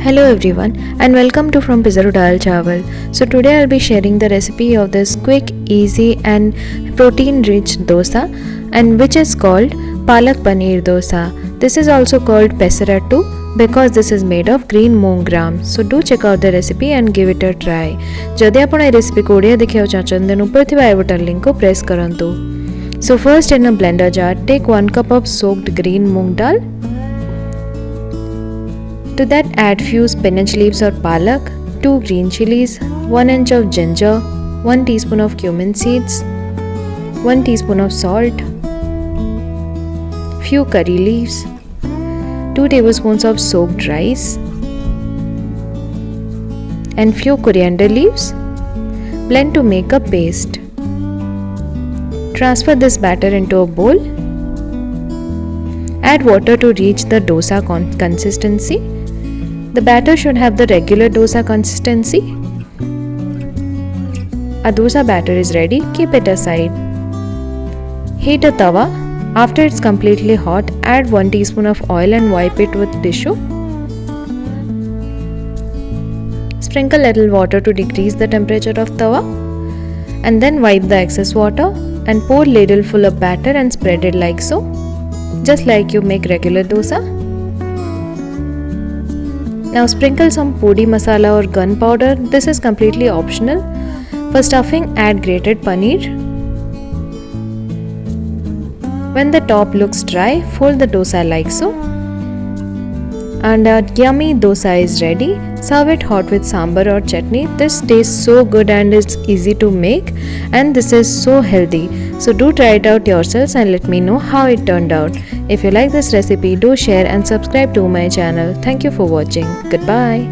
Hello everyone and welcome to frompizzatodalchawal. So today I'll be sharing the recipe of this quick, easy and protein-rich dosa and which is called Palak Paneer Dosa. This is also called Pesarattu because this is made of green moong gram. So do check out the recipe and give it a try. जदि आपण ए recipe को ओडिया देखिया चाहछन then ऊपर थिबा आई button link को press करंतु. So first in a blender jar take 1 cup of soaked green moong dal. To that add few spinach leaves or palak, 2 green chillies, 1 inch of ginger, 1 teaspoon of cumin seeds, 1 teaspoon of salt, few curry leaves, 2 tablespoons of soaked rice and few coriander leaves. Blend to make a paste. Transfer this batter into a bowl. Add water to reach the dosa consistency. The batter should have the regular dosa consistency. A dosa batter is ready. Keep it aside. Heat a tawa. After it's completely hot, add 1 teaspoon of oil and wipe it with tissue. Sprinkle little water to decrease the temperature of tawa and then wipe the excess water and pour ladle full of batter and spread it like so, just like you make regular dosa. Now sprinkle some Podi masala or gunpowder. This is completely optional. For stuffing, add grated paneer. When the top looks dry, fold the dosa like so. And our yummy dosa is ready. Serve it hot with sambar or chutney. This tastes so good and it's easy to make, and this is so healthy. So do try it out yourselves and let me know how it turned out. If you like this recipe, do share and subscribe to my channel. Thank you for watching. Goodbye.